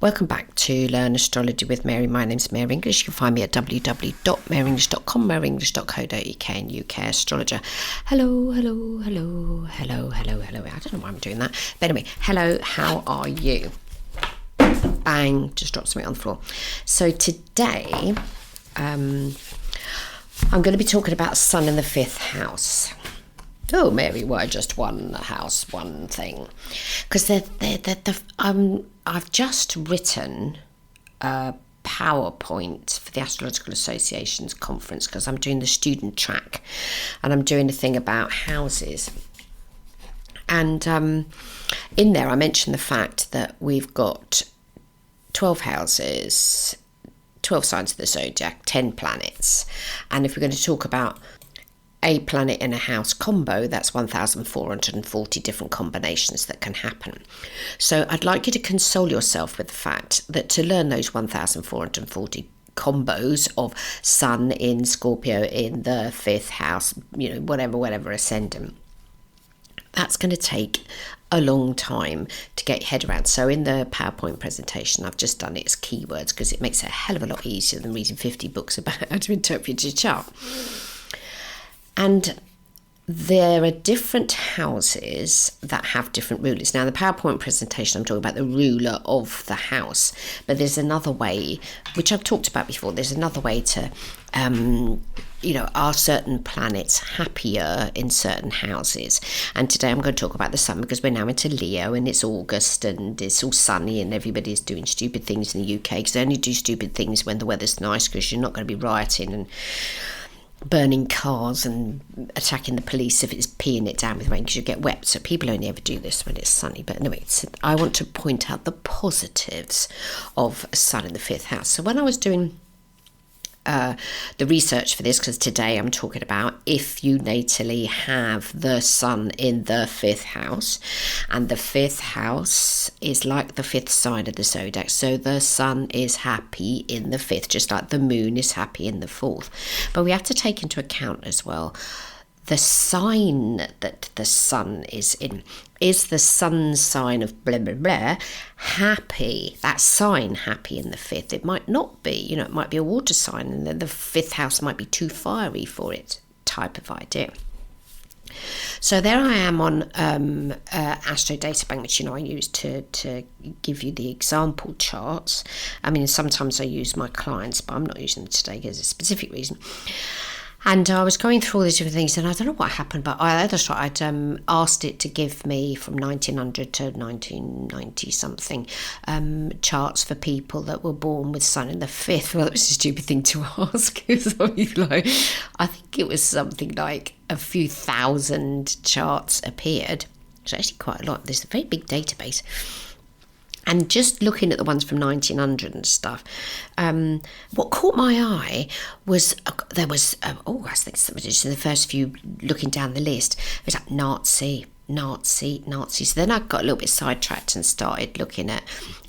Welcome back to Learn Astrology with Mary. My name's Mary English. You can find me at www.maryenglish.com, maryenglish.co.uk and UK Astrologer. Hello. I don't know why I'm doing that. But anyway, hello, how are you? Bang, just dropped something on the floor. So today, I'm going to be talking about Sun in the 5th house. Oh, Mary, why just one house, one thing? Because I've just written a PowerPoint for the Astrological Association's conference because I'm doing the student track and I'm doing a thing about houses. And in there, I mentioned the fact that we've got 12 houses, 12 signs of the zodiac, 10 planets. And if we're going to talk about a planet in a house combo, that's 1,440 different combinations that can happen. So I'd like you to console yourself with the fact that to learn those 1,440 combos of Sun in Scorpio in the 5th house, whatever ascendant, that's going to take a long time to get your head around. So in the PowerPoint presentation, I've just done it as keywords because it makes it a hell of a lot easier than reading 50 books about how to interpret your chart. And there are different houses that have different rulers. Now, in the PowerPoint presentation, I'm talking about the ruler of the house. But there's another way, which I've talked about before, there's another way to, are certain planets happier in certain houses? And today I'm going to talk about the Sun because we're now into Leo and it's August and it's all sunny and everybody's doing stupid things in the UK because they only do stupid things when the weather's nice because you're not going to be rioting and burning cars and attacking the police if it's peeing it down with rain because you get wet. So people only ever do this when it's sunny. But anyway, I want to point out the positives of Sun in the 5th house. So when I was doing the research for this, because today I'm talking about if you natally have the Sun in the 5th house, and the 5th house is like the 5th sign of the zodiac, so the Sun is happy in the 5th, just like the Moon is happy in the 4th. But we have to take into account as well the sign that the Sun is in. Is the Sun sign of blah, blah, blah happy? That sign happy in the 5th? It might not be. It might be a water sign and the 5th house might be too fiery for it type of idea. So there I am on Astro Databank, which I use to give you the example charts. I mean, sometimes I use my clients, but I'm not using them today because there's a specific reason. And I was going through all these different things, and I don't know what happened, but I'd asked it to give me from 1900 to 1990 something charts for people that were born with Sun in the 5th. Well, that was a stupid thing to ask. I think it was something like a few thousand charts appeared. It's actually quite a lot. There's a very big database. And just looking at the ones from 1900 and stuff, what caught my eye was there was, I think somebody just in the first few looking down the list, it was like Nazi. So then I got a little bit sidetracked and started looking at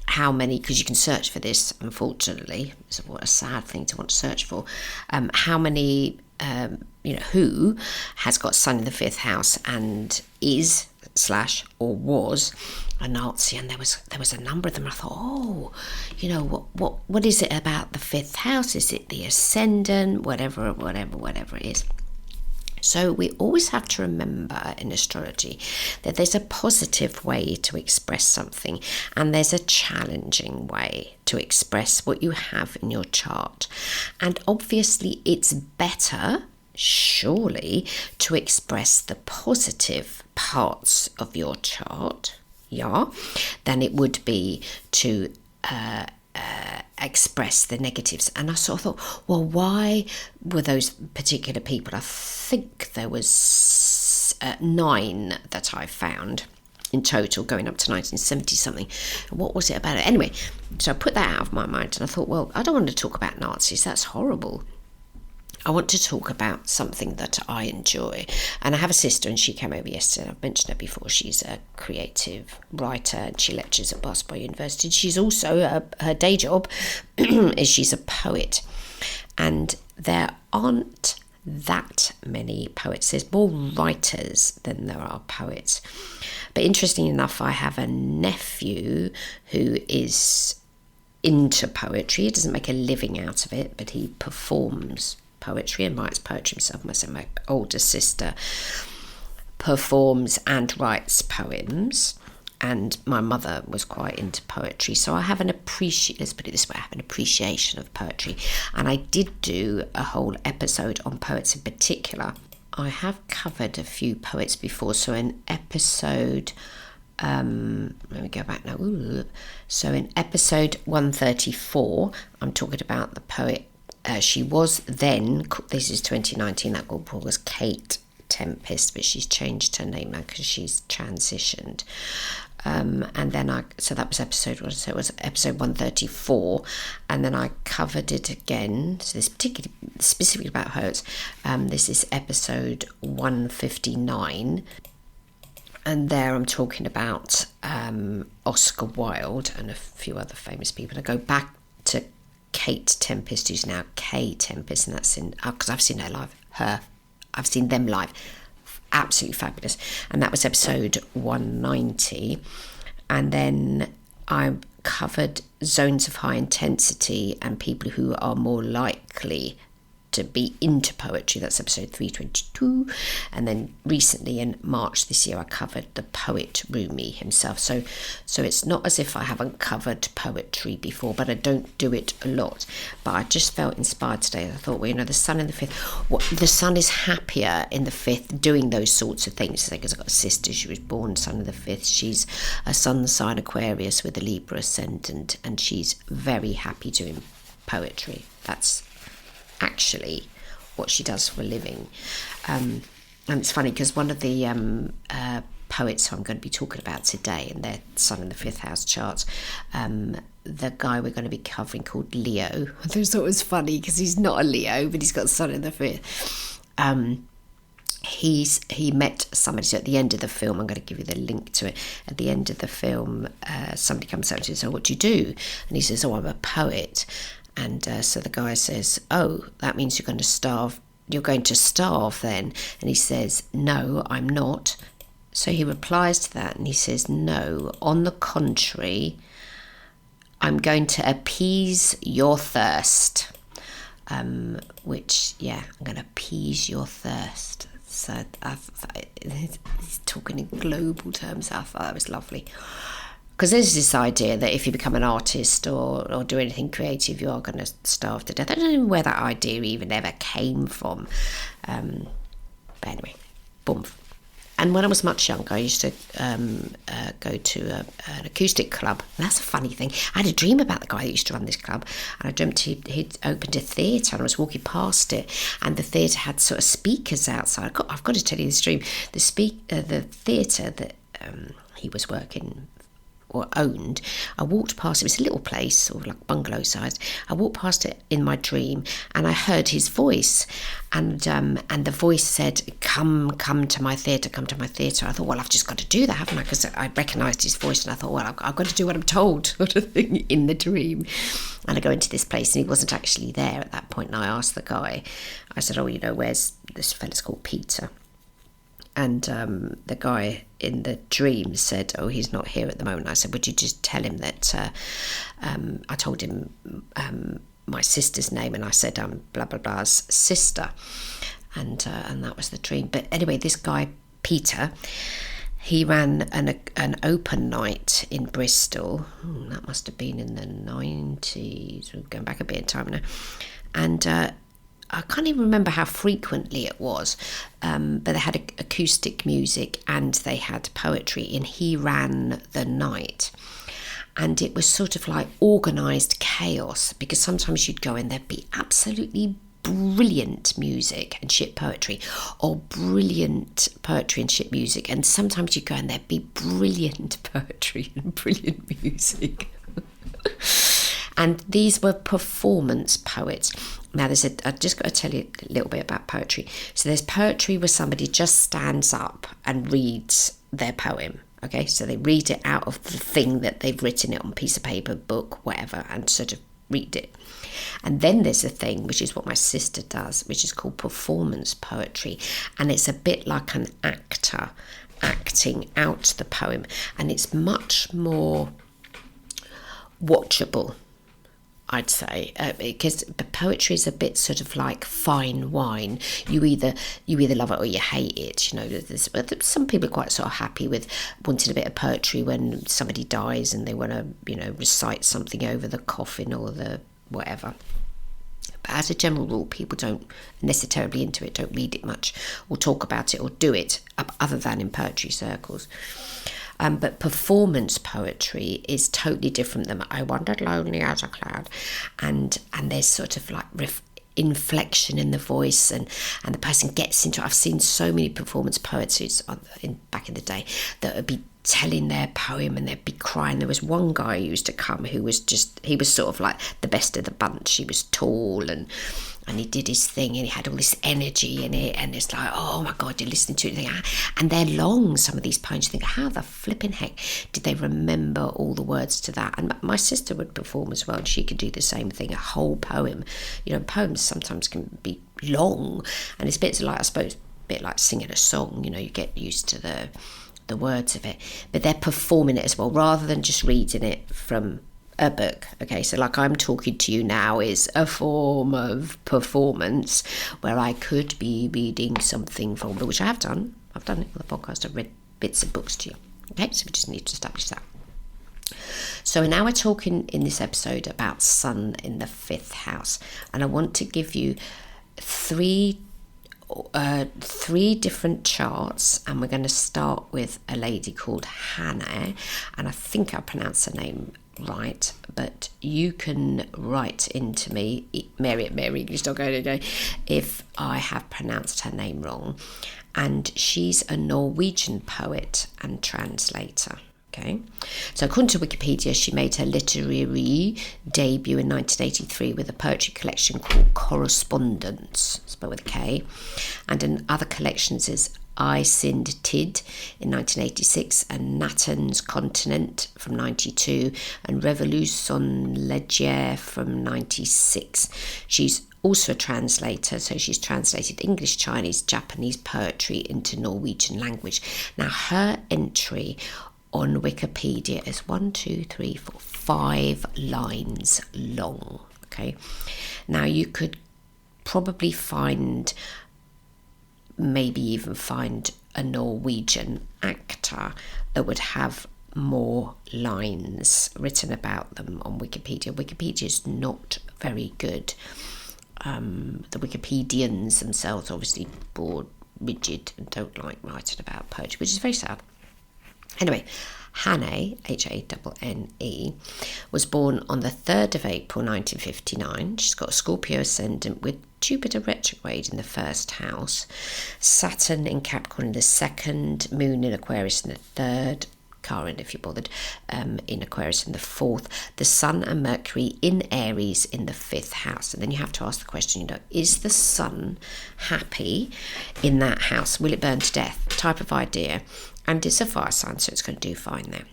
how many, because you can search for this, unfortunately. So what a sad thing to want to search for. How many, who has got Sun in the 5th house and is / or was a Nazi, and there was a number of them. I thought, what is it about the 5th house? Is it the ascendant? Whatever it is. So we always have to remember in astrology that there's a positive way to express something and there's a challenging way to express what you have in your chart. And obviously it's better, surely, to express the positive parts of your chart, than it would be to express the negatives. And I sort of thought, well, why were those particular people? I think there was 9 that I found in total, going up to 1970 something. What was it about it? Anyway, so I put that out of my mind and I thought, well, I don't want to talk about Nazis. That's horrible. I want to talk about something that I enjoy. And I have a sister and she came over yesterday. I've mentioned her before. She's a creative writer and she lectures at Bath University. She's also, her day job is she's a poet. And there aren't that many poets. There's more writers than there are poets. But interesting enough, I have a nephew who is into poetry. He doesn't make a living out of it, but he performs poetry and writes poetry himself. My older sister performs and writes poems, and my mother was quite into poetry, so I have let's put it this way, I have an appreciation of poetry. And I did do a whole episode on poets in particular. I have covered a few poets before, so in episode let me go back now. So in episode 134, I'm talking about the poet. She was then, this is 2019, that girl was Kate Tempest, but she's changed her name now because she's transitioned. And then so that was episode 134, and then I covered it again. So this particularly specifically about poets. This is episode 159. And there I'm talking about Oscar Wilde and a few other famous people. I go back to Kate Tempest, who's now Kay Tempest, and that's in, because I've seen her live. I've seen them live. Absolutely fabulous. And that was episode 190. And then I covered zones of high intensity and people who are more likely to be into poetry. That's episode 322. And then recently in March this year I covered the poet Rumi himself. So it's not as if I haven't covered poetry before, but I don't do it a lot. But I just felt inspired today. I thought, well, the sun in the fifth, the sun is happier in the fifth doing those sorts of things, because I've got a sister, she was born sun in the fifth. She's a sun sign Aquarius with a Libra ascendant, and she's very happy doing poetry. That's actually what she does for a living. And it's funny because one of the poets who I'm going to be talking about today, and their sun in the fifth house charts, the guy we're going to be covering called Leo. I thought it was funny because he's not a Leo, but he's got sun in the fifth. He met somebody, so at the end of the film, I'm going to give you the link to it. At the end of the film, somebody comes up to him and says, "Oh, what do you do?" And he says, "Oh, I'm a poet." And so the guy says, "Oh, that means you're going to starve. You're going to starve then?" And he says, "No, I'm not." So he replies to that and he says, "No, on the contrary, I'm going to appease your thirst." Which, yeah, I'm going to appease your thirst. So he's talking in global terms. I thought that was lovely. Because there's this idea that if you become an artist or do anything creative, you are going to starve to death. I don't know where that idea even ever came from. But anyway, boom. And when I was much younger, I used to go to an acoustic club. And that's a funny thing. I had a dream about the guy that used to run this club. And I dreamt he'd opened a theatre, and I was walking past it. And the theatre had sort of speakers outside. I've got to tell you this dream. The theatre that he was working or owned, I walked past it. Was a little place, sort of like bungalow size. I walked past it in my dream, and I heard his voice, and the voice said, "Come to my theatre, come to my theatre." I thought, well, I've just got to do that, haven't I? Because I recognised his voice, and I thought, well, I've got to do what I'm told, sort of thing, in the dream. And I go into this place, and he wasn't actually there at that point. And I asked the guy, I said, "Oh, where's this fella's called Peter?" And the guy in the dream said, "Oh, he's not here at the moment." I said, "Would you just tell him that I told him my sister's name, and I said I'm blah blah blah's sister," and that was the dream. But anyway, this guy Peter, he ran an open night in Bristol. That must have been in the 90s. We're going back a bit in time now, and I can't even remember how frequently it was, but they had acoustic music and they had poetry, and he ran the night. And it was sort of like organised chaos, because sometimes you'd go in, there'd be absolutely brilliant music and shit poetry, or brilliant poetry and shit music, and sometimes you'd go in, there'd be brilliant poetry and brilliant music. And these were performance poets. Now, I've just got to tell you a little bit about poetry. So there's poetry where somebody just stands up and reads their poem. Okay, so they read it out of the thing that they've written it on, piece of paper, book, whatever, and sort of read it. And then there's a thing, which is what my sister does, which is called performance poetry. And it's a bit like an actor acting out the poem. And it's much more watchable. I'd say, because poetry is a bit sort of like fine wine. You either love it or you hate it. You know, some people are quite sort of happy with wanting a bit of poetry when somebody dies and they want to, you know, recite something over the coffin or the whatever. But as a general rule, people don't necessarily into it, don't read it much or talk about it or do it other than in poetry circles. But performance poetry is totally different than I wandered lonely as a cloud. And there's sort of like inflection in the voice and the person gets into it. I've seen so many performance poets back in the day that would be telling their poem and they'd be crying. There was one guy who used to come who was he was sort of like the best of the bunch. He was tall and he did his thing and he had all this energy in it, and it's like, oh my God, you're listening to it and, and they're long, some of these poems. You think, how the flipping heck did they remember all the words to that? And my sister would perform as well, and she could do the same thing, a whole poem. You know, poems sometimes can be long, and it's a bit like, I suppose, a bit like singing a song. You know, you get used to the words of it, but they're performing it as well, rather than just reading it from a book. Okay, so like I'm talking to you now is a form of performance where I could be reading something from, which I have done. I've done it on the podcast. I've read bits of books to you. Okay, so we just need to establish that. So now we're talking in this episode about Sun in the 5th house, and I want to give you three different charts, and we're going to start with a lady called Hanne, and I think I pronounced her name right, but you can write into me, Mary, you're still going to go, if I have pronounced her name wrong. And she's a Norwegian poet and translator. Okay, so according to Wikipedia, she made her literary debut in 1983 with a poetry collection called Correspondence, spelled with a K, and in other collections is I Sind Tid in 1986 and Nathan's Continent from 92 and Revolution Légère from 96. She's also a translator, so she's translated English, Chinese, Japanese poetry into Norwegian language. Now her entry on Wikipedia is 5 lines long. Okay, now you could probably maybe even find a Norwegian actor that would have more lines written about them on Wikipedia. Wikipedia is not very good. The Wikipedians themselves are obviously bored, rigid, and don't like writing about poetry, which is very sad. Anyway, Hanne, Hanne, was born on the 3rd of April 1959. She's got a Scorpio ascendant with Jupiter retrograde in the 1st house, Saturn in Capricorn in the 2nd, Moon in Aquarius in the 3rd, Karen if you're bothered, in Aquarius in the 4th, the Sun and Mercury in Aries in the 5th house. And then you have to ask the question, is the Sun happy in that house? Will it burn to death? Type of idea. And it's a fire sign, so it's going to do fine there.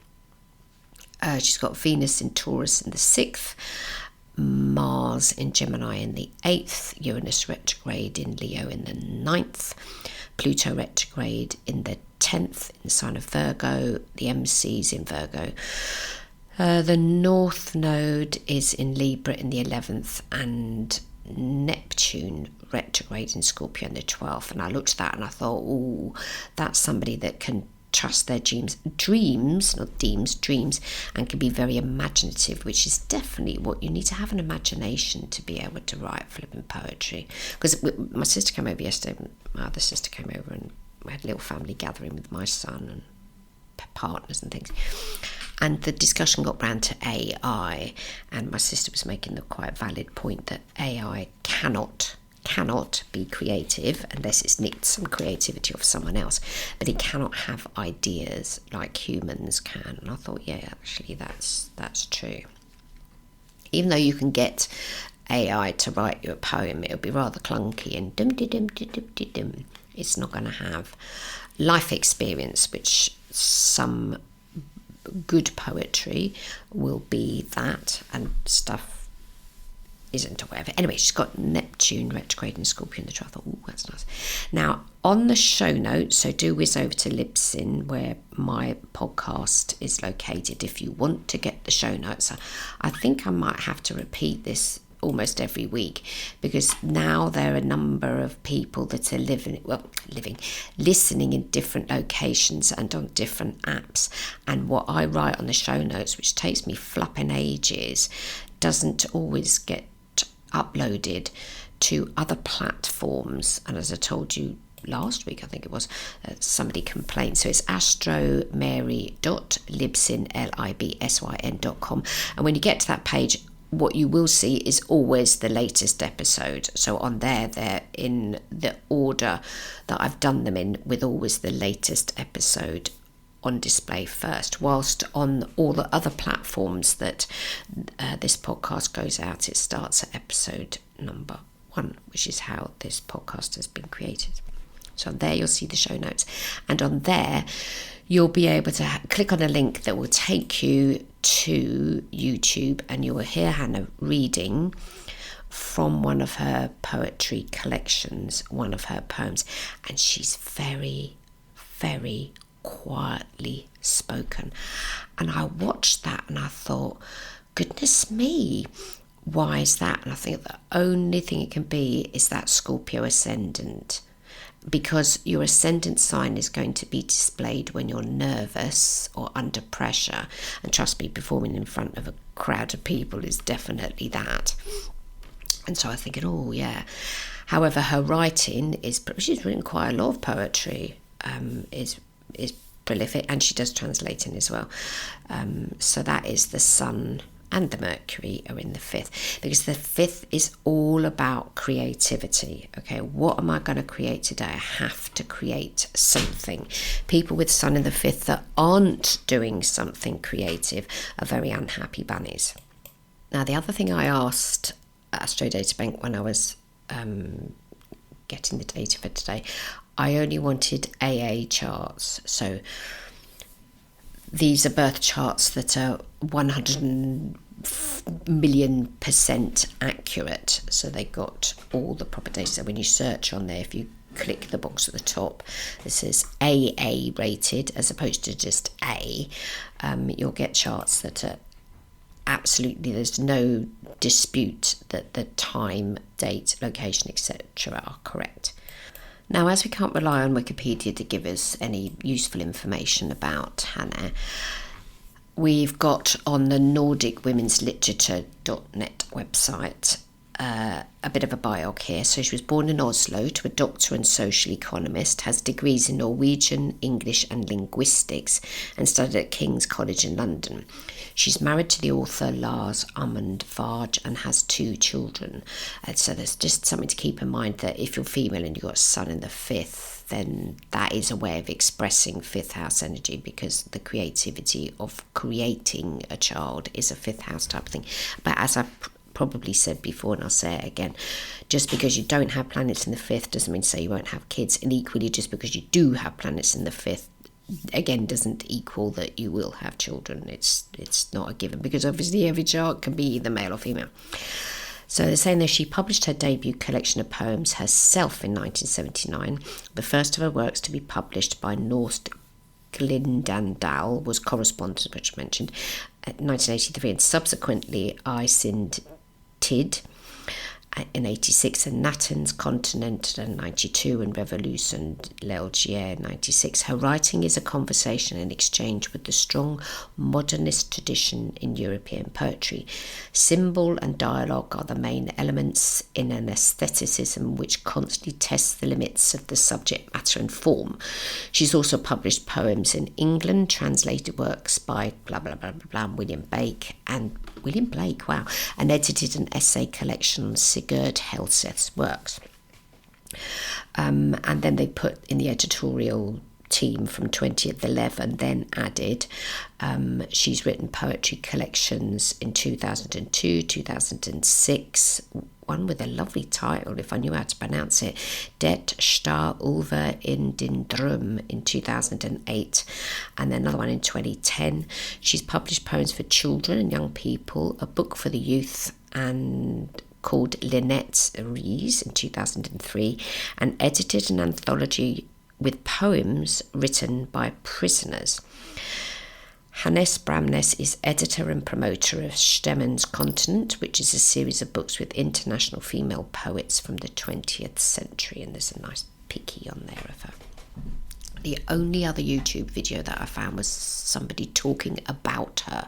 She's got Venus in Taurus in the 6th, Mars in Gemini in the 8th, Uranus retrograde in Leo in the 9th, Pluto retrograde in the 10th in the sign of Virgo, the MC's in Virgo. The North Node is in Libra in the 11th, and Neptune retrograde in Scorpio in the 12th. And I looked at that and I thought, that's somebody that can trust their dreams, and can be very imaginative, which is definitely what you need to have, an imagination to be able to write flipping poetry. Because my sister came over yesterday, my other sister came over, and we had a little family gathering with my son and partners and things, and the discussion got round to AI, and my sister was making the quite valid point that AI cannot be creative unless it's nicked some creativity off someone else, but it cannot have ideas like humans can. And I thought, yeah, actually that's true. Even though you can get AI to write you a poem, it'll be rather clunky and dum-de-dum-de-dum-de-dum. It's not going to have life experience, which some good poetry will be that, and stuff isn't aware of it. Anyway, she's got Neptune retrograde in Scorpio in the 12th. Oh, that's nice. Now, on the show notes, so do whiz over to Libsyn, where my podcast is located, if you want to get the show notes. I think I might have to repeat this almost every week, because now there are a number of people that are listening in different locations and on different apps, and what I write on the show notes, which takes me flipping ages, doesn't always get uploaded to other platforms. And as I told you last week, I think it was, somebody complained. So it's astromary.libsyn, libsyn.com, and when you get to that page, what you will see is always the latest episode. So on there, they're in the order that I've done them in, with always the latest episode on display first. Whilst on all the other platforms that this podcast goes out, it starts at episode number 1, which is how this podcast has been created. So on there you'll see the show notes, and on there you'll be able to click on a link that will take you to YouTube, and you will hear Hanne reading from one of her poetry collections, one of her poems, and she's very, very quietly spoken. And I watched that and I thought, goodness me, why is that? And I think the only thing it can be is that Scorpio ascendant, because your ascendant sign is going to be displayed when you're nervous or under pressure. And trust me, performing in front of a crowd of people is definitely that. And so I was thinking, oh yeah. However, her writing is, she's written quite a lot of poetry, is prolific, and she does translating as well. So that is the Sun and the Mercury are in the 5th, because the 5th is all about creativity. Okay, what am I going to create today? I have to create something. People with Sun in the 5th that aren't doing something creative are very unhappy bunnies. Now, the other thing I asked Astro Databank when I was getting the data for today, I only wanted AA charts. So these are birth charts that are 100,000,000% accurate. So they got all the proper data. So when you search on there, if you click the box at the top that says AA rated as opposed to just A, you'll get charts that are absolutely, there's no dispute that the time, date, location, etc. are correct. Now, as we can't rely on Wikipedia to give us any useful information about Hanne, we've got on the NordicWomen'sLiterature.net website a bit of a biog here. So she was born in Oslo to a doctor and social economist, has degrees in Norwegian, English and linguistics, and studied at King's College in London. She's married to the author Lars Amund Varg and has 2 children. And so there's just something to keep in mind, that if you're female and you've got a Sun in the 5th, then that is a way of expressing 5th house energy, because the creativity of creating a child is a 5th house type of thing. But as I've probably said before, and I'll say it again, just because you don't have planets in the 5th doesn't mean to say you won't have kids, and equally just because you do have planets in the 5th again doesn't equal that you will have children. It's not a given, because obviously every child can be either male or female. So they're saying that she published her debut collection of poems herself in 1979. The first of her works to be published by Norsk Glindandal was Correspondence, which I mentioned, at 1983, and subsequently I Sind Tid in 86, and Nathan's Continent in 92, and Revolution L'Elgier in 96. Her writing is a conversation and exchange with the strong modernist tradition in European poetry. Symbol and dialogue are the main elements in an aestheticism which constantly tests the limits of the subject matter and form. She's also published poems in England, translated works by blah blah blah blah blah, William Blake, and edited an essay collection on Sigurd Helseth's works. And then they put in the editorial team from 2011, then added, she's written poetry collections in 2002, 2006, one with a lovely title, if I knew how to pronounce it, Det Star Ulver in din Drum in 2008, and then another one in 2010. She's published poems for children and young people, a book for the youth, and called Lynette's Aries in 2003 and edited an anthology with poems written by prisoners. Hanne Bramness is editor and promoter of Stemmen's Continent, which is a series of books with international female poets from the 20th century, and there's a nice picky on there of her. The only other YouTube video that I found was somebody talking about her.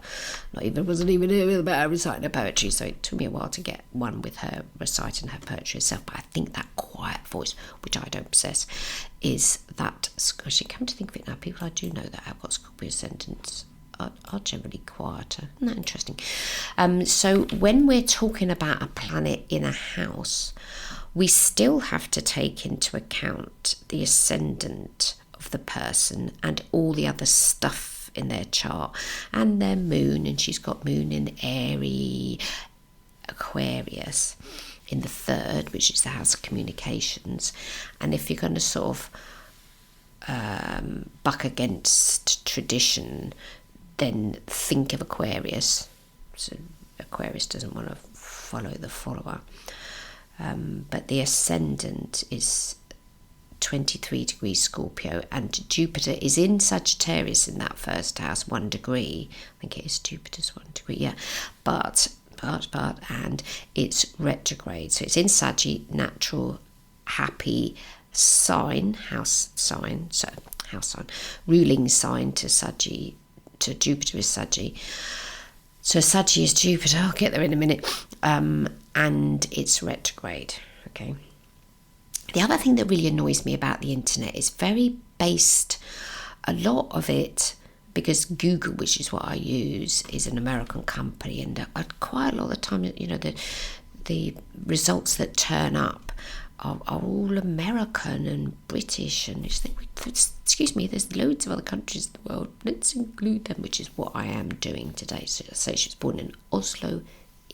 Wasn't even about her reciting her poetry, so it took me a while to get one with her reciting her poetry herself. But I think that quiet voice, which I don't possess, is that, actually, come to think of it now, people I do know that have got Scorpio ascendants are generally quieter. Isn't that interesting? So when we're talking about a planet in a house, we still have to take into account the ascendant of the person and all the other stuff in their chart and their moon, and she's got moon in Aries, Aquarius in the 3rd, which is the house of communications. And if you're going to sort of buck against tradition, then think of Aquarius. So Aquarius doesn't want to follow the follower, but the ascendant is 23 degrees Scorpio, and Jupiter is in Sagittarius in that first house, 1 degree. I think it is Jupiter's 1 degree, yeah. But and it's retrograde, so it's in Saggy, natural, happy sign, house sign, ruling sign to Saggy, to Jupiter is Saggy. So Saggy is Jupiter, I'll get there in a minute, and it's retrograde, okay. The other thing that really annoys me about the internet is very based, a lot of it, because Google, which is what I use, is an American company, and quite a lot of the time, the results that turn up are all American and British, and you think, excuse me, there's loads of other countries in the world, let's include them, which is what I am doing today. So I say she was born in Oslo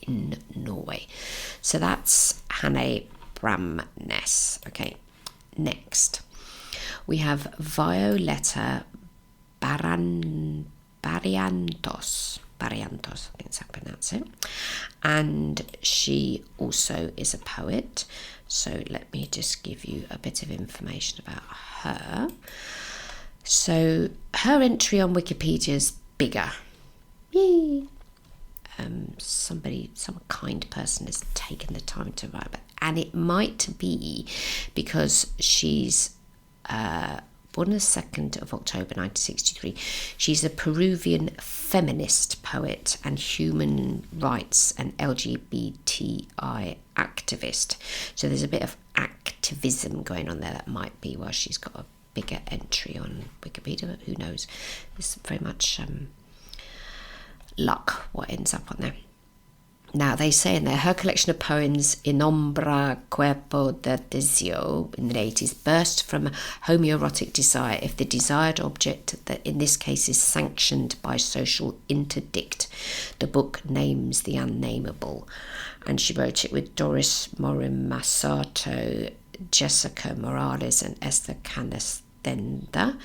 in Norway. So that's Hanne Bramness. Okay, next we have Violeta Barrientos, I think that's how I pronounce it, and she also is a poet. So let me just give you a bit of information about her. So her entry on Wikipedia is bigger. Yay! Some kind person has taken the time to write about, and it might be because she's born on the 2nd of October 1963. She's a Peruvian feminist poet and human rights and LGBTI activist. So there's a bit of activism going on there. That might be why she's got a bigger entry on Wikipedia, but who knows? It's very much luck what ends up on there. Now, they say in there, her collection of poems, In Ombra Cuerpo de Deseo, in the 80s, burst from homoerotic desire if the desired object, that in this case is sanctioned by social interdict. The book names the unnameable. And she wrote it with Doris Morin Masato, Jessica Morales, and Esther Canestenda,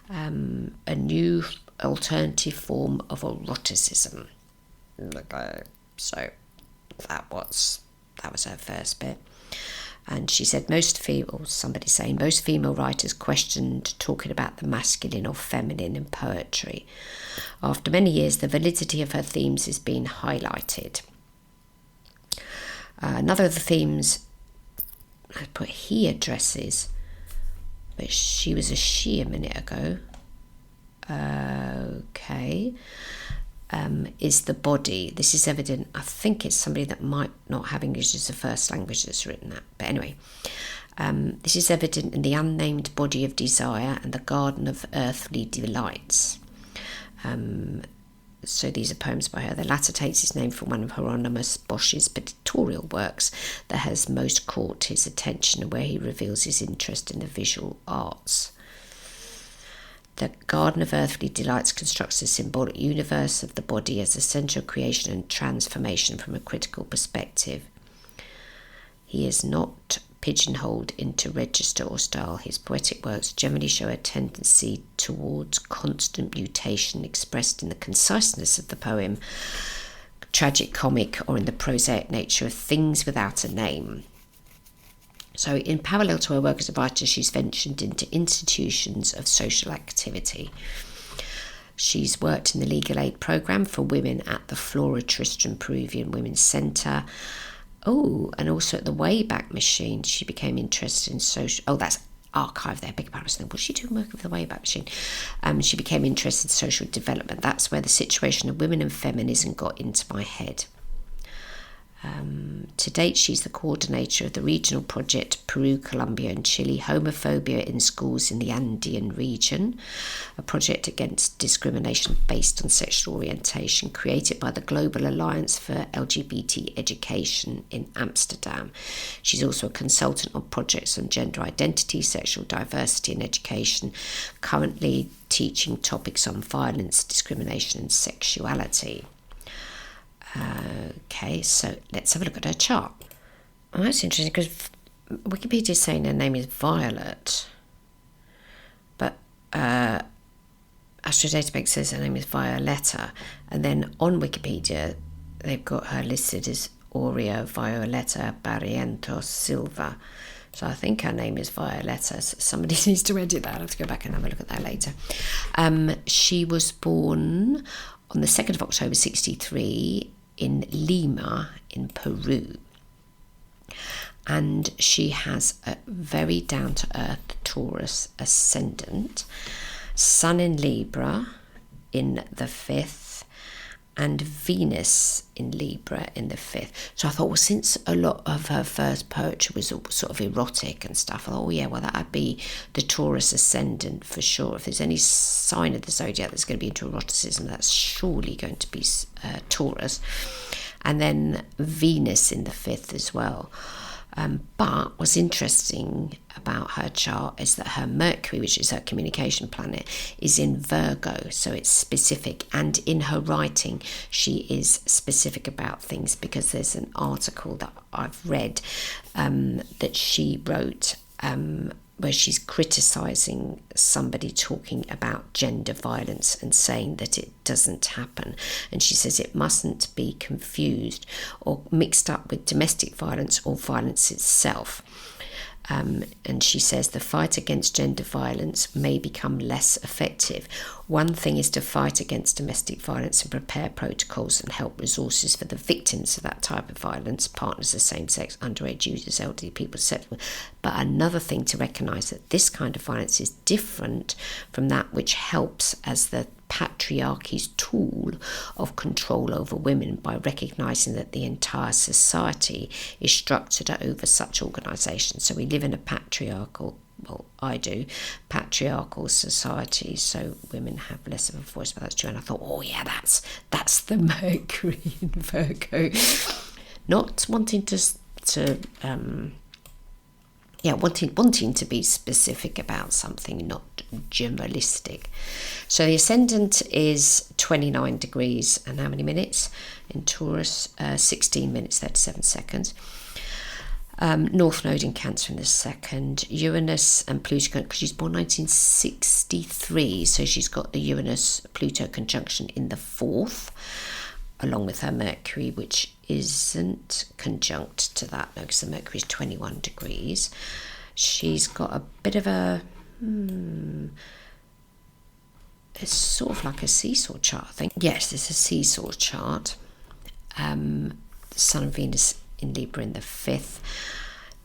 a new alternative form of eroticism. Okay. So that was her first bit. And she said most female writers questioned talking about the masculine or feminine in poetry. After many years, the validity of her themes is being highlighted. Another of the themes, I put he addresses, but she was a she a minute ago. Okay. Is the body. This is evident. I think it's somebody that might not have English as a first language that's written that. But anyway, this is evident in the unnamed body of desire and the garden of earthly delights. So these are poems by her. The latter takes its name from one of Hieronymus Bosch's pictorial works that has most caught his attention and where he reveals his interest in the visual arts. The Garden of Earthly Delights constructs a symbolic universe of the body as a central creation and transformation from a critical perspective. He is not pigeonholed into register or style. His poetic works generally show a tendency towards constant mutation expressed in the conciseness of the poem, tragic, comic, or in the prosaic nature of things without a name. So in parallel to her work as a writer, she's ventured into institutions of social activity. She's worked in the legal aid programme for women at the Flora Tristan Peruvian Women's Centre. Oh, and also at the Wayback Machine, she became interested in social... Oh, that's archive there, beg your pardon. Was she doing work with the Wayback Machine? She became interested in social development. That's where the situation of women and feminism got into my head. To date, she's the coordinator of the regional project Peru, Colombia and Chile, Homophobia in Schools in the Andean region, a project against discrimination based on sexual orientation created by the Global Alliance for LGBT Education in Amsterdam. She's also a consultant on projects on gender identity, sexual diversity and education, currently teaching topics on violence, discrimination and sexuality. Okay, so let's have a look at her chart. Oh, that's interesting because Wikipedia is saying her name is Violet, but Astro Database says her name is Violeta, and then on Wikipedia they've got her listed as Aurea Violeta Barrientos Silva. So I think her name is Violeta. So somebody needs to edit that. I'll have to go back and have a look at that later. She was born on the 2nd of October 1963 in Lima in Peru, and she has a very down-to-earth Taurus ascendant, Sun in Libra in the 5th, and Venus in Libra in the 5th. So I thought, well, since a lot of her first poetry was sort of erotic and stuff, I thought, oh yeah, well, that'd be the Taurus ascendant for sure. If there's any sign of the zodiac that's going to be into eroticism, that's surely going to be Taurus. And then Venus in the 5th as well. But what's interesting about her chart is that her Mercury, which is her communication planet, is in Virgo, so it's specific. And in her writing, she is specific about things, because there's an article that I've read that she wrote where she's criticising somebody talking about gender violence and saying that it doesn't happen. And she says it mustn't be confused or mixed up with domestic violence or violence itself. And she says the fight against gender violence may become less effective. One thing is to fight against domestic violence and prepare protocols and help resources for the victims of that type of violence, partners of same sex, underage users, elderly people, etc. But another thing to recognise that this kind of violence is different from that which helps as the patriarchy's tool of control over women, by recognising that the entire society is structured over such organisations. So we live in a patriarchal, well, I do, patriarchal society, so women have less of a voice, but that's true. And I thought, oh yeah, that's the Mercury in Virgo. Not wanting wanting to be specific about something, not generalistic. So the ascendant is 29 degrees and how many minutes in Taurus? 16 minutes 37 seconds. North Node in Cancer in the 2nd. Uranus and Pluto, because she's born 1963, so she's got the Uranus-Pluto conjunction in the 4th, along with her Mercury, which isn't conjunct to that, no, because the Mercury is 21 degrees. She's got a bit of a... it's sort of like a seesaw chart, I think. Yes, it's a seesaw chart. Sun and Venus in Libra in the 5th.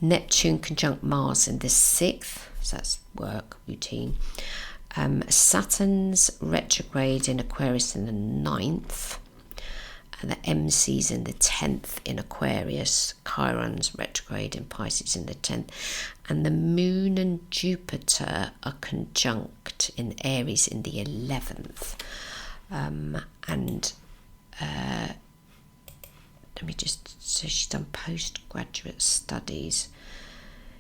Neptune conjunct Mars in the 6th, so that's work, routine. Saturn's retrograde in Aquarius in the 9th. And the MC's in the 10th in Aquarius, Chiron's retrograde in Pisces in the 10th, and the Moon and Jupiter are conjunct in Aries in the 11th. Let me just, so she's done postgraduate studies.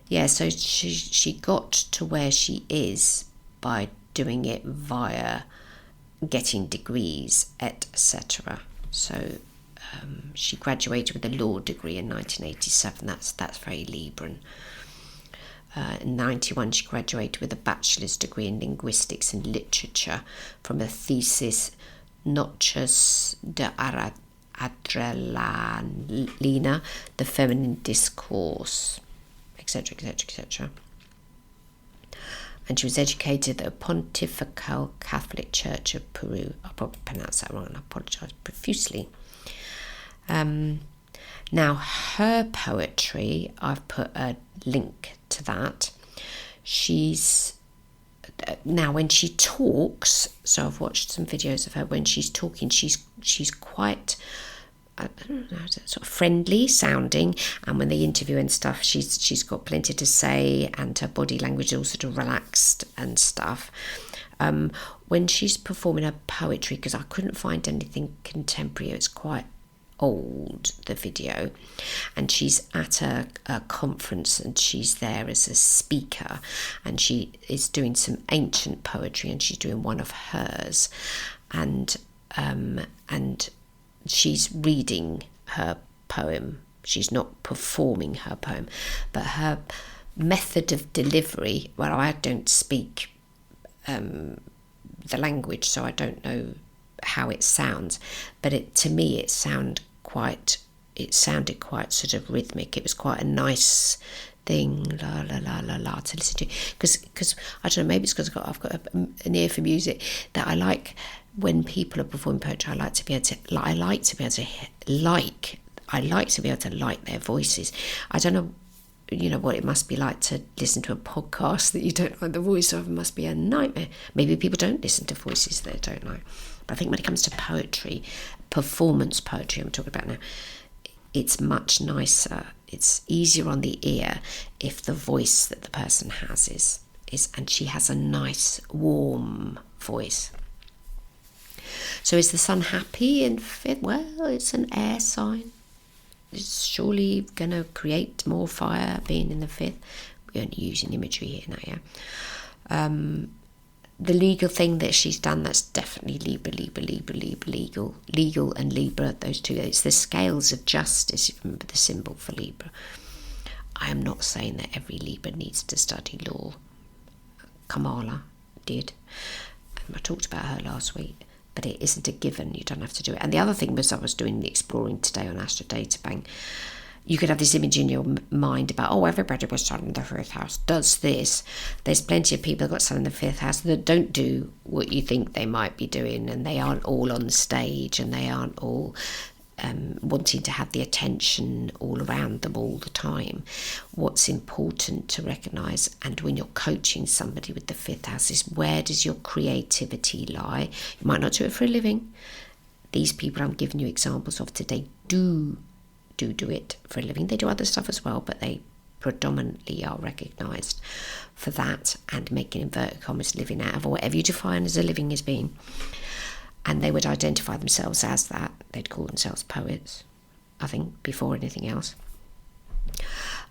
Yeah, so she got to where she is by doing it via getting degrees, etc. So she graduated with a law degree in 1987. That's very Libran. In 91, she graduated with a bachelor's degree in linguistics and literature from a thesis Noches de adrenalina, the feminine discourse, etc., etc., etc. And she was educated at the Pontifical Catholic Church of Peru. I probably pronounced that wrong and I apologise profusely. Now, her poetry, I've put a link to that. Now when she talks, so I've watched some videos of her, when she's talking, she's quite, I don't know, sort of friendly sounding, and when they interview and stuff, she's got plenty to say, and her body language is all sort of relaxed and stuff. When she's performing her poetry, because I couldn't find anything contemporary, it's quite old, the video, and she's at a conference and she's there as a speaker, and she is doing some ancient poetry, and she's doing one of hers, and she's reading her poem. She's not performing her poem, but her method of delivery, well, I don't speak the language, so I don't know how it sounds, but to me it sounded quite sort of rhythmic. It was quite a nice thing, la la la la la, to listen to, because I don't know, maybe it's because I've got an ear for music, that I like when people are performing poetry. I like to be able to like their voices. I don't know, what it must be like to listen to a podcast that you don't like the voice of. It must be a nightmare. Maybe people don't listen to voices they don't like. But I think when it comes to poetry, performance poetry I'm talking about now, it's much nicer. It's easier on the ear if the voice that the person has is and she has a nice warm voice. So is the sun happy in Fifth? Well, it's an air sign. It's surely going to create more fire being in the Fifth. We're only using imagery here now, yeah. The legal thing that she's done, that's definitely Libra, legal and Libra, those two. It's the scales of justice, if you remember the symbol for Libra. I am not saying that every Libra needs to study law. Kamala did. I talked about her last week. But it isn't a given. You don't have to do it. And the other thing was, I was doing the exploring today on Astro Databank. You could have this image in your mind about, everybody with sun in the 5th house does this. There's plenty of people that got sun in the 5th house that don't do what you think they might be doing, and they aren't all on stage, and they aren't all wanting to have the attention all around them all the time. What's important to recognise, and when you're coaching somebody with the 5th house, is where does your creativity lie? You might not do it for a living. These people I'm giving you examples of today do it for a living. They do other stuff as well, but they predominantly are recognised for that, and making inverted commas living out of, or whatever you define as a living as being. And they would identify themselves as that. They'd call themselves poets, I think, before anything else.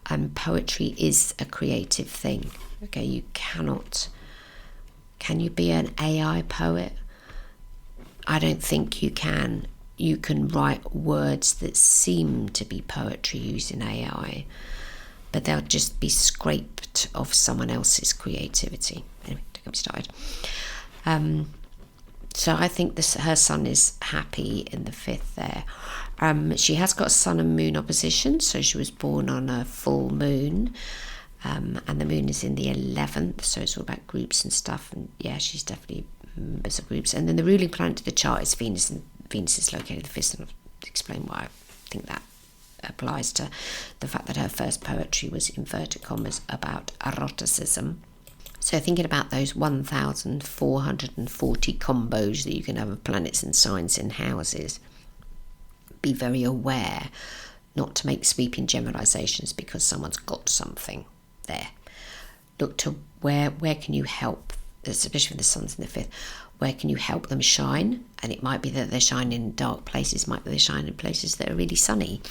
And poetry is a creative thing. Okay, you cannot. Can you be an AI poet? I don't think you can. You can write words that seem to be poetry using AI, but they'll just be scraped off someone else's creativity. Anyway, don't get me started. So I think her sun is happy in the 5th there. She has got sun and moon opposition, so she was born on a full moon, and the moon is in the 11th, so it's all about groups and stuff. And yeah, she's definitely members of groups. And then the ruling planet of the chart is Venus, and Venus is located in the 5th, and I'll explain why I think that applies to the fact that her first poetry was, inverted commas, about eroticism. So thinking about those 1,440 combos that you can have of planets and signs in houses, be very aware not to make sweeping generalisations because someone's got something there. Look to where can you help, especially when the sun's in the 5th, where can you help them shine? And it might be that they shine in dark places, might be they shine in places that are really sunny.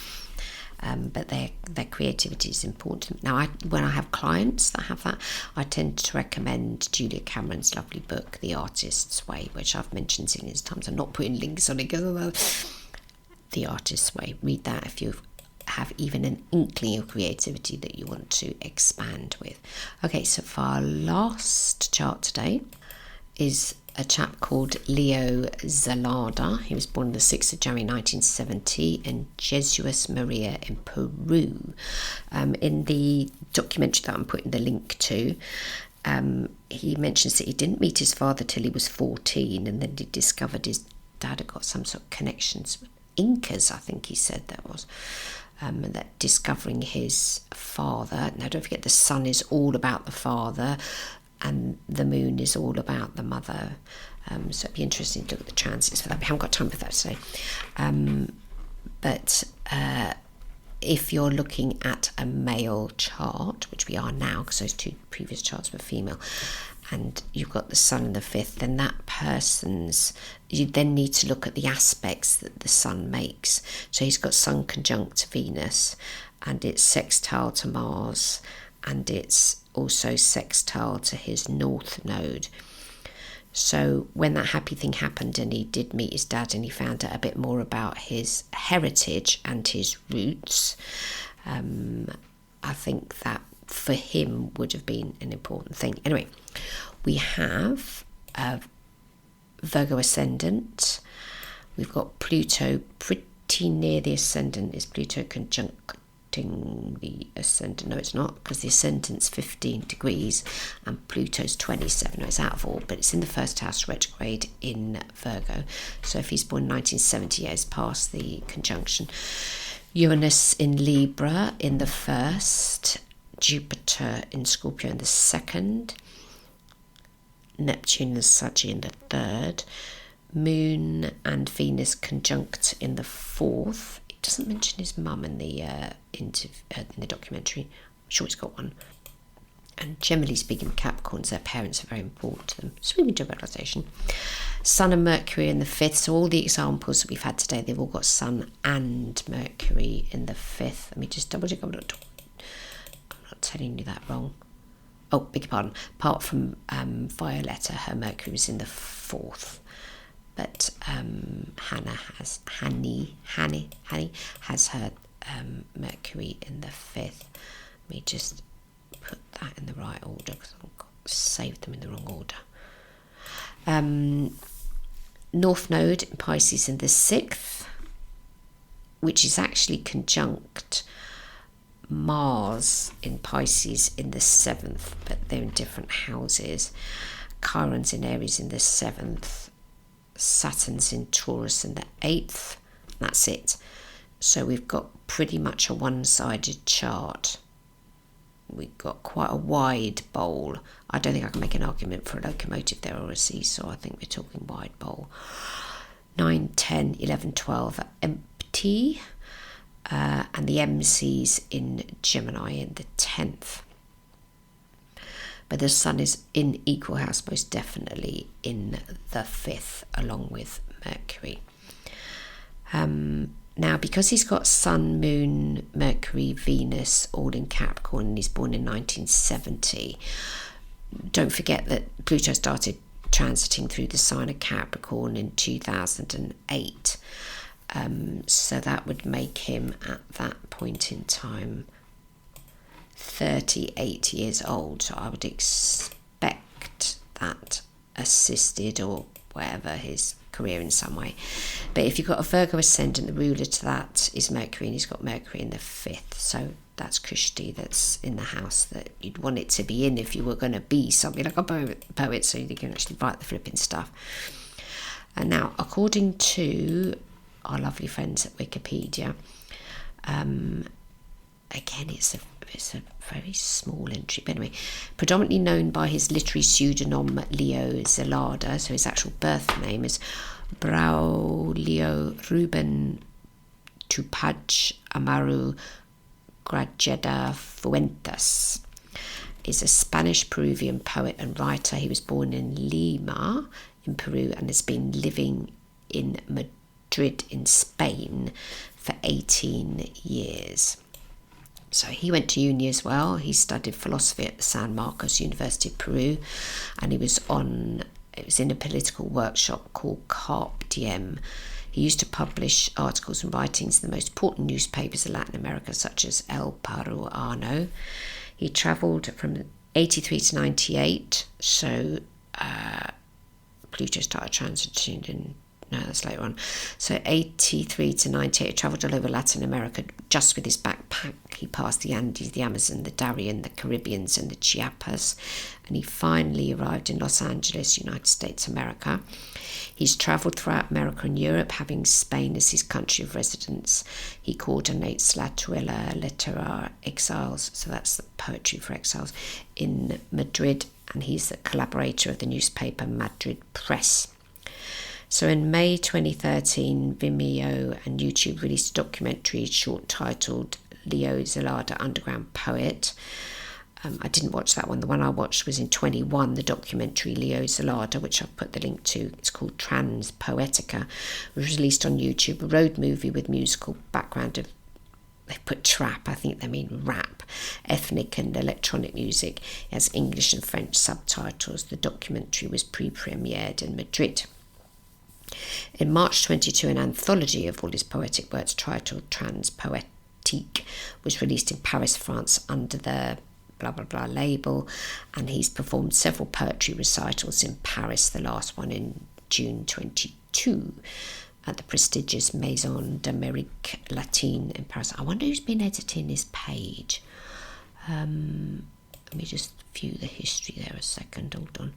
But their creativity is important. Now, when I have clients that have that, I tend to recommend Julia Cameron's lovely book, The Artist's Way, which I've mentioned zillions times. I'm not putting links on it because The Artist's Way. Read that if you have even an inkling of creativity that you want to expand with. Okay, so for our last chart today is a chap called Leo Zelada. He was born on the 6th of January 1970 in Jesus Maria in Peru. In the documentary that I'm putting the link to, he mentions that he didn't meet his father till he was 14, and then he discovered his dad had got some sort of connections with Incas, I think he said that was. That discovering his father. Now, don't forget, the sun is all about the father, and the moon is all about the mother. So it'd be interesting to look at the transits for that. We haven't got time for that today. But if you're looking at a male chart, which we are now, because those two previous charts were female, and you've got the sun in the 5th, then that person's, you then need to look at the aspects that the sun makes. So he's got sun conjunct Venus, and it's sextile to Mars, and it's also sextile to his north node. So when that happy thing happened and he did meet his dad and he found out a bit more about his heritage and his roots, I think that for him would have been an important thing. Anyway, we have Virgo ascendant. We've got Pluto pretty near the ascendant. Is Pluto conjuncting the ascendant? No, it's not, because the ascendant's 15 degrees and Pluto's 27. No, it's out of order, but it's in the first house retrograde in Virgo. So if he's born in 1970, it's past the conjunction. Uranus in Libra in the first, Jupiter in Scorpio in the second, Neptune and Sagittarius in the third, Moon and Venus conjunct in the fourth. It doesn't mention his mum in the documentary. I'm sure he's got one. And generally speaking, Capricorns, their parents are very important to them. Swimming to realization. Sun and Mercury in the 5th. So all the examples that we've had today, they've all got Sun and Mercury in the 5th. Let me just double check. I'm not telling you that wrong. Oh, beg your pardon. Apart from Violeta, her Mercury was in the 4th. But Hanne has her Mercury in the 5th. Let me just put that in the right order, because I've saved them in the wrong order. North Node in Pisces in the 6th, which is actually conjunct Mars in Pisces in the 7th, but they're in different houses. Chiron's in Aries in the 7th, Saturn's in Taurus in the 8th. That's it. So we've got pretty much a one-sided chart. We've got quite a wide bowl. I don't think I can make an argument for a locomotive there or a seesaw. I think we're talking wide bowl. 9, 10, 11, 12 are empty. And the MC's in Gemini in the 10th. But the sun is in equal house, most definitely in the 5th, along with Mercury. Now, because he's got Sun, Moon, Mercury, Venus, all in Capricorn, and he's born in 1970, don't forget that Pluto started transiting through the sign of Capricorn in 2008. So that would make him, at that point in time, 38 years old. So I would expect that assisted or whatever his career in some way. But if you've got a Virgo ascendant, the ruler to that is Mercury, and he's got Mercury in the 5th. So that's Kushti, that's in the house that you'd want it to be in if you were going to be something like a poet, so you can actually write the flipping stuff. And now, according to our lovely friends at Wikipedia, again, it's a very small entry, but anyway, predominantly known by his literary pseudonym Leo Zelada, so his actual birth name is Braulio Ruben Tupaj Amaru Grajeda Fuentes. Is a Spanish-Peruvian poet and writer. He was born in Lima in Peru and has been living in Madrid in Spain for 18 years. So he went to uni as well. He studied philosophy at San Marcos University of Peru, and it was in a political workshop called Carpe Diem. He used to publish articles and writings in the most important newspapers of Latin America, such as El Peruano. He travelled from 83 to 98, so Pluto started transiting in, no, that's later on. So 83 to 98, he travelled all over Latin America just with his backpack. He passed the Andes, the Amazon, the Darien, the Caribbeans and the Chiapas, and he finally arrived in Los Angeles, United States of America. He's travelled throughout America and Europe, having Spain as his country of residence. He coordinates La Tuela Literaria Exiles, so that's the poetry for exiles, in Madrid, and he's the collaborator of the newspaper Madrid Press. So in May 2013, Vimeo and YouTube released a documentary short titled Leo Zelada, Underground Poet. I didn't watch that one. The one I watched was in 21, the documentary Leo Zelada, which I've put the link to. It's called Trans Poetica. It was released on YouTube, a road movie with musical background of, they put trap, I think they mean rap, ethnic and electronic music. It has English and French subtitles. The documentary was pre-premiered in Madrid. In March 22, an anthology of all his poetic works titled Trans Poetique was released in Paris, France under the blah blah blah label, and he's performed several poetry recitals in Paris, the last one in June 22 at the prestigious Maison d'Amérique Latine in Paris. I wonder who's been editing his page. Let me just view the history there a second, hold on.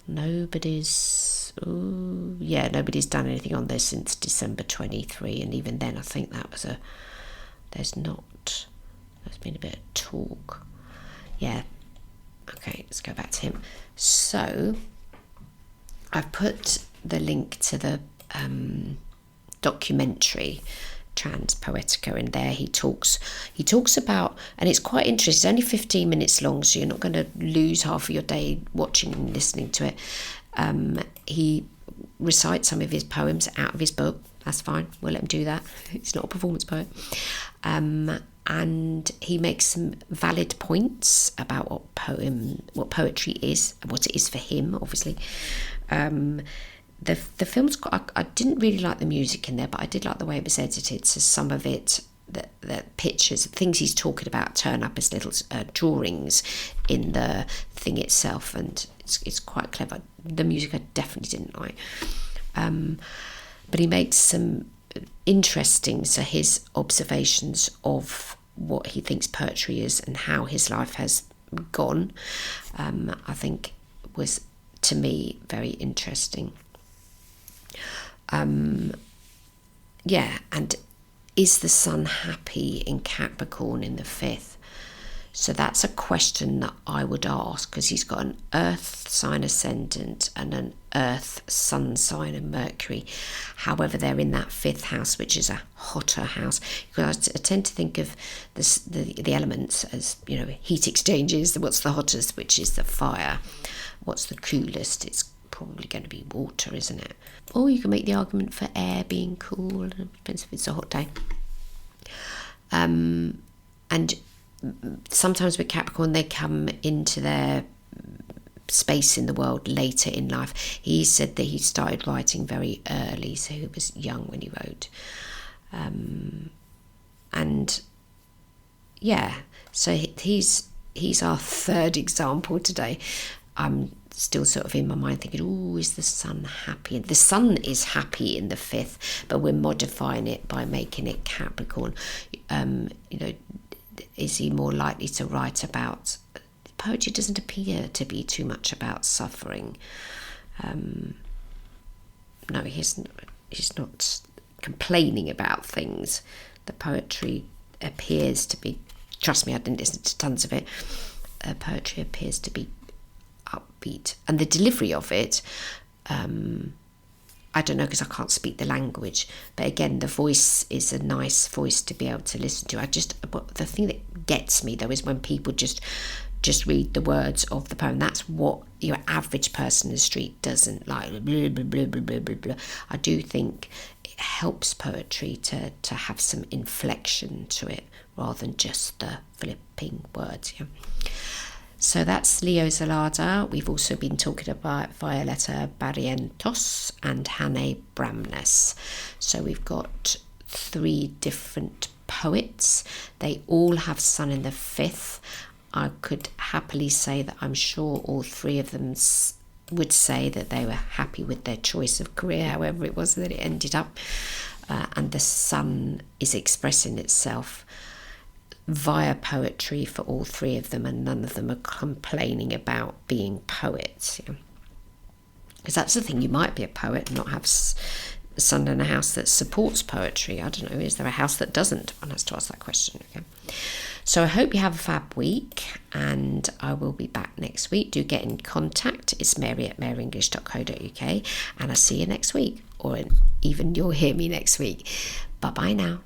Nobody's done anything on this since December 23, and even then I think that was there's been a bit of talk. Yeah, okay, let's go back to him. So I've put the link to the documentary Trans Poetica in there. He talks about, and it's quite interesting, it's only 15 minutes long, so you're not going to lose half of your day watching and listening to it. He recites some of his poems out of his book. That's fine, we'll let him do that. He's not a performance poet. And he makes some valid points about what poetry is, and what it is for him, obviously. The film's got, I didn't really like the music in there, but I did like the way it was edited. So some of it, the pictures, things he's talking about turn up as little drawings in the thing itself, and it's quite clever. The music I definitely didn't like. But he makes some interesting, so his observations of what he thinks poetry is and how his life has gone, I think was, to me, very interesting. And is the sun happy in Capricorn in the 5th? So that's a question that I would ask, because he's got an earth sign ascendant and an earth sun sign and Mercury. However, they're in that 5th house, which is a hotter house. Because I tend to think of the elements as, heat exchanges. What's the hottest, which is the fire. What's the coolest? It's probably going to be water, isn't it? Or you can make the argument for air being cool. It depends if it's a hot day. And sometimes with Capricorn, they come into their space in the world later in life. He said that he started writing very early, so he was young when he wrote. So he's our third example today. I'm still sort of in my mind thinking, is the sun happy? The sun is happy in the 5th, but we're modifying it by making it Capricorn. Is he more likely to write about poetry? Doesn't appear to be too much about suffering. No, he's not complaining about things. The poetry appears to be, trust me, I didn't listen to tons of it. Poetry appears to be upbeat, and the delivery of it, I don't know, because I can't speak the language, but again, the voice is a nice voice to be able to listen to. The thing that gets me though is when people just read the words of the poem. That's what your average person in the street doesn't like. Blah, blah, blah, blah, blah, blah, blah. I do think it helps poetry to have some inflection to it rather than just the flipping words. Yeah. So that's Leo Zelada. We've also been talking about Violeta Barrientos and Hanne Bramness. So we've got 3 different poets. They all have sun in the 5th. I could happily say that I'm sure all 3 of them would say that they were happy with their choice of career, however it was that it ended up. And the sun is expressing itself via poetry for all three of them, and none of them are complaining about being poets. Because that's the thing, you might be a poet and not have sun in a house that supports poetry. I don't know, is there a house that doesn't? One has to ask that question. Okay. So I hope you have a fab week, and I will be back next week. Do get in contact. It's mary@maryenglish.co.uk, and I'll see you next week, or even you'll hear me next week. Bye bye now.